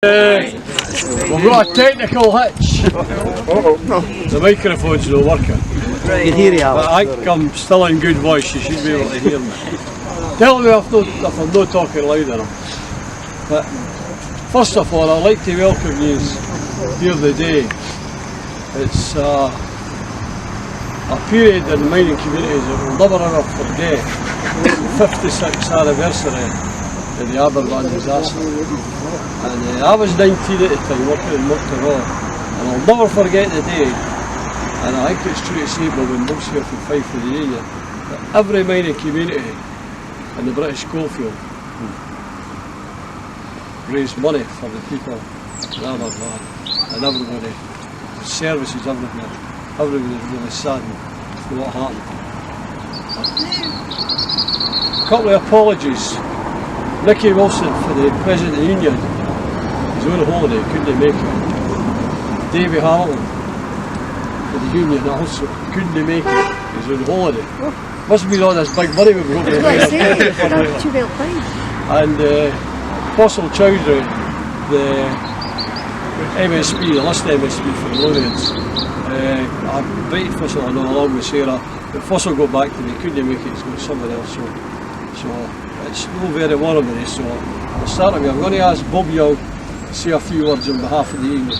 We've got a technical hitch. The microphone's not working. You can hear you, Alex. But I think I'm still in good voice, you should be able to hear me. Tell me if I'm not talking loud enough. But first of all, I'd like to welcome you here today. It's a period in mining communities that we'll never ever forget. The 56th anniversary of the Aberfan disaster. And I was 19 at the time working in Monterey, and I'll never forget the day, and I think it's true to say, but when most here from fight for the Union, that every mining community in the British coalfield raised money for the people in Aberfan, and everybody, the services, everybody was really saddened for what happened. A couple of apologies. Nicky Wilson for the President of the Union, he's on a holiday, couldn't make it. Davy Hamilton for the Union also couldn't make it, he's on holiday. Must have been all this big money we've got there. And Fossil Chowdhury, the MSP, the list MSP for the Lothians, I invited Fossil along with Sarah, but Fossil got back to me, couldn't make it, he's got somebody else. So it's no very one of me, so I'll start with you. I'm going to ask Bob Young to say a few words on behalf of the Union.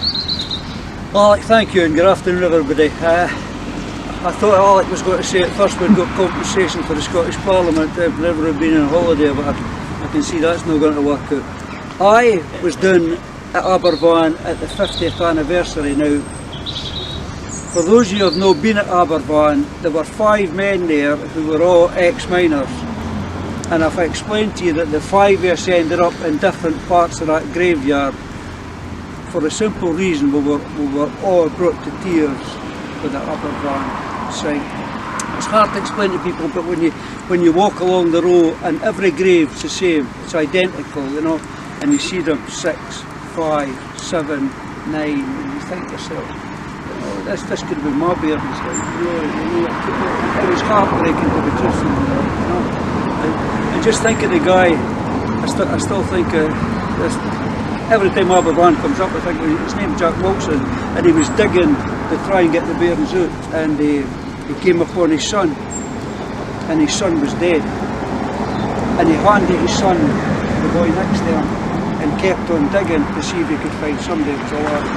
Alec, thank you and good afternoon everybody. I thought Alec was going to say at first we'd got compensation for the Scottish Parliament if never had been on holiday, but I can see that's not going to work out. I was down at Aberfan at the 50th anniversary. Now, for those of you who have not been at Aberfan, there were 5 men there who were all ex-miners. And if I explained to you that the 5 of us ended up in different parts of that graveyard for a simple reason, we were all brought to tears with the Aberfan site. It's hard to explain to people, but when you walk along the row and every grave's the same, it's identical, you know, and you see them 6, 5, 7, 9, and you think to yourself, you know, this could be my bairns, you know, it was heartbreaking to be truthful, you know. And just think of the guy, I still think every time Aberfan comes up I think his name's Jack Wilson, and he was digging to try and get the bairns out, and he came upon his son, and his son was dead, and he handed his son, the boy next to him, and kept on digging to see if he could find somebody who was alive.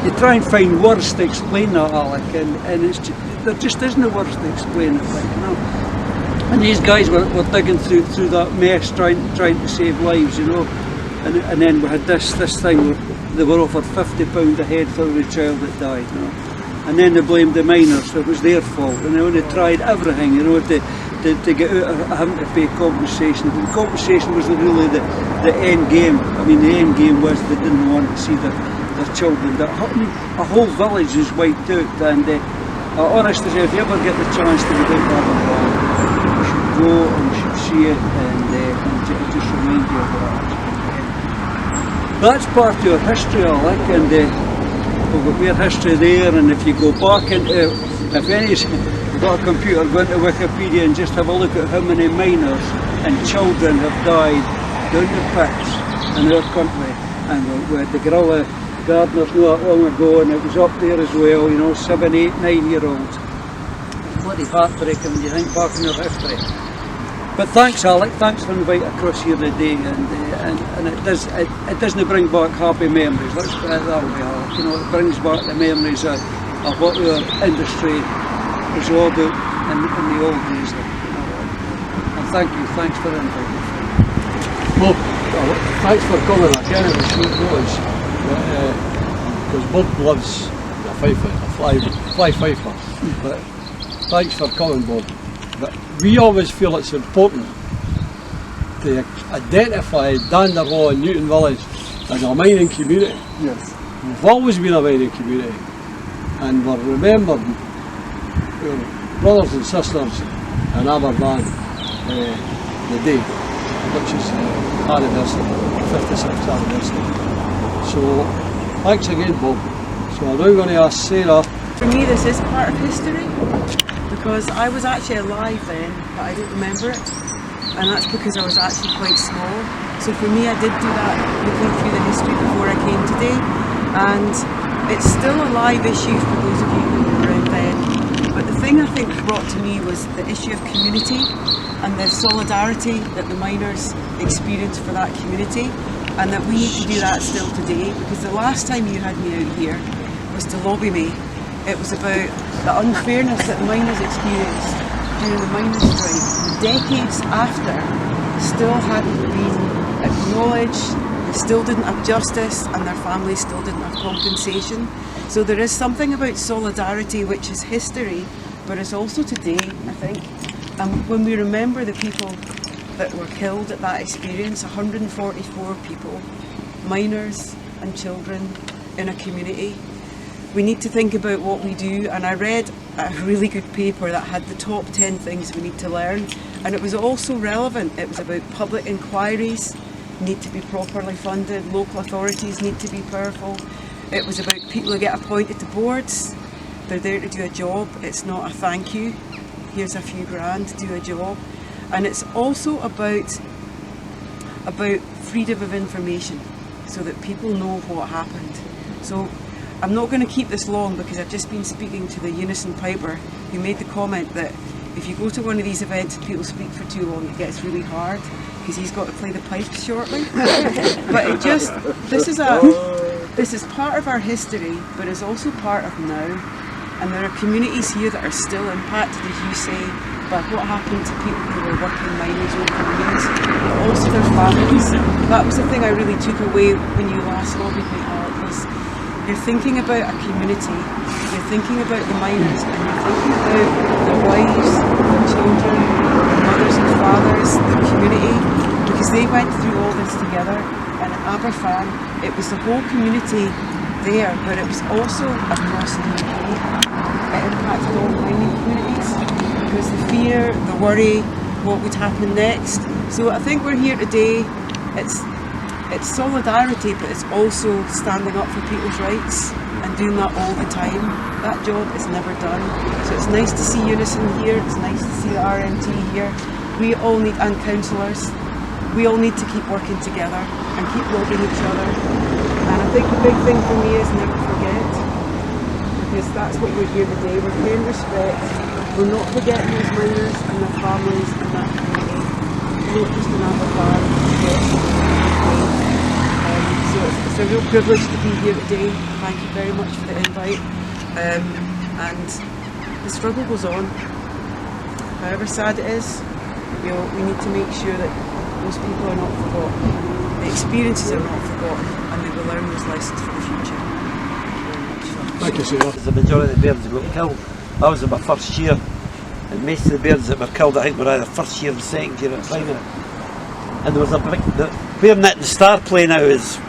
You try and find words to explain that, Alec, and it's just, there just isn't words to explain it, like, you know. And these guys were digging through that mess, trying to save lives, you know. And then we had this thing where they were offered £50 a head for every child that died, you know. And then they blamed the miners, it was their fault, and they only tried everything, you know, to get out of having to pay compensation. And compensation was really the end game. I mean, the end game was they didn't want to see their children. A whole village is wiped out, and honestly, if you ever get the chance to go down to Aberfan, you should go and you should see it, and just remind you of that. That's part of your history, I like, and we've got weird history there. And if you go back into, if anybody's got a computer, go into Wikipedia and just have a look at how many miners and children have died down the pits in our country. And we had the guerrilla gardeners not that long ago, and it was up there as well, you know, 7, 8, 9-year-olds. Bloody heartbreaking when you think back in your history. But thanks, Alec, thanks for inviting across here today, and it doesn't bring back happy memories, let's put it that way, Alec. You know, it brings back the memories of what our industry was all about in the old days. You know. And thanks for inviting me. Bob, thanks for coming. I can't have a short notice, because Bob loves the fly fifer, but thanks for coming, Bob. But we always feel it's important to identify Danderhaw and Newton Village as a mining community. Yes. We've always been a mining community, and we're remembering our brothers and sisters in Aberfan the day, which is anniversary, 56th anniversary. So thanks again, Bob. So I'm now going to ask Sarah. For me, this is part of history, because I was actually alive then, but I don't remember it. and that's because I was actually quite small. So for me, I did do that, looking through the history before I came today, and it's still a live issue for those of you who were around then. But the thing I think brought to me was the issue of community and the solidarity that the miners experienced for that community, and that we need to do that still today, because the last time you had me out here was to lobby me. It was about the unfairness that miners experienced during the miners' strike, decades after, still hadn't been acknowledged, they still didn't have justice, and their families still didn't have compensation. So there is something about solidarity which is history, but it's also today, I think. And when we remember the people that were killed at that experience, 144 people, miners and children in a community, we need to think about what we do. And I read a really good paper that had the top 10 things we need to learn, and it was also relevant. It was about public inquiries need to be properly funded, local authorities need to be powerful. It was about people who get appointed to boards, they're there to do a job, it's not a thank you, here's a few grand, do a job. And it's also about freedom of information, so that people know what happened. So I'm not going to keep this long, because I've just been speaking to the Unison Piper, who made the comment that if you go to one of these events and people speak for too long, it gets really hard, because he's got to play the pipes shortly. But this is part of our history, but it's also part of now. And there are communities here that are still impacted, as you say, by what happened to people who were working miners over the years, but also their families. That was the thing I really took away when you last lobbied me, Alec, was you're thinking about a community, you're thinking about the miners, and you're thinking about their wives, their children, their mothers and fathers, their community, because they went through all this together. And at Aberfan, it was the whole community there, but it was also across the UK. It impacted all mining communities, because the fear, the worry, what would happen next. So I think we're here today, it's solidarity, but it's also standing up for people's rights and doing that all the time. That job is never done. So it's nice to see Unison here, it's nice to see the RMT here. We all need, and councillors, we all need to keep working together and keep lobbying each other. And I think the big thing for me is never forget, because that's what we're here today. We're paying respect. We're not forgetting those miners and their families and that community, not just in Aberfan, so it's a real privilege to be here today. Thank you very much for the invite. And the struggle goes on. However sad it is, we need to make sure that those people are not forgotten. The experiences are not forgotten, and they will learn those lessons for the future. Thank you, Sarah. The majority of the birds got killed. I was in my first year, and most of the birds that were killed, I think, were either first year and second year at primary. And there was a big, where Knit and Star Play now is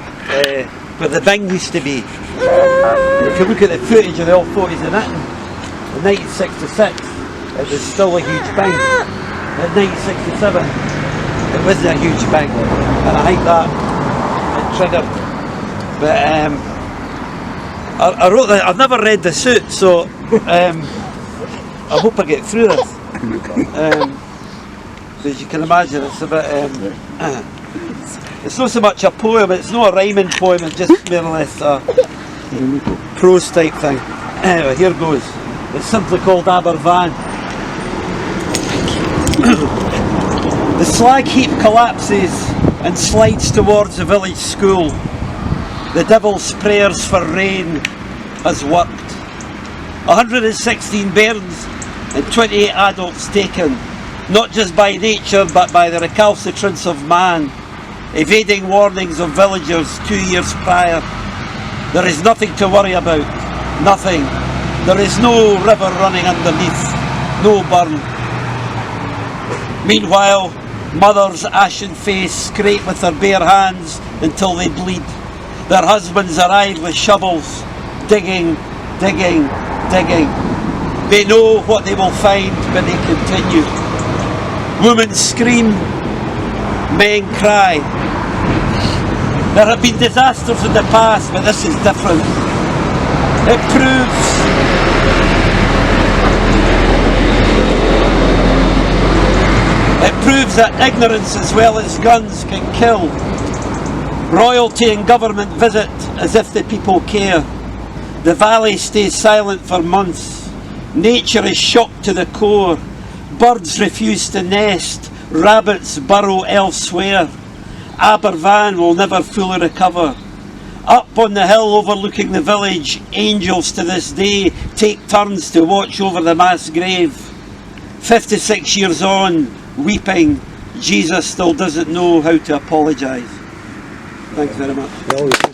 where the Bing used to be. If you look at the footage of the old photos of Knit in 1966, it was still a huge Bing. In 1967, it wasn't a huge Bing, and I think that it triggered. But I wrote that. I've never read the suit, so I hope I get through this. As you can imagine, it's a bit. It's not so much a poem. It's not a rhyming poem. It's just more or less a prose type thing. Anyway, here goes. It's simply called Aberfan. The slag heap collapses and slides towards the village school. The devil's prayers for rain has worked. 116 bairns and 28 adults taken, not just by nature but by the recalcitrance of man, evading warnings of villagers 2 years prior. There is nothing to worry about, nothing. There is no river running underneath, no burn. Meanwhile, mothers, ashen faced, scrape with their bare hands until they bleed. Their husbands arrive with shovels, digging, digging, digging. They know what they will find, but they continue. Women scream, men cry. There have been disasters in the past, but this is different. It proves It proves that ignorance as well as guns can kill. Royalty and government visit as if the people care. The valley stays silent for months. Nature is shocked to the core. Birds refuse to nest. Rabbits burrow elsewhere. Aberfan will never fully recover. Up on the hill overlooking the village, angels to this day take turns to watch over the mass grave. 56 years on, weeping, Jesus still doesn't know how to apologise. Thanks very much.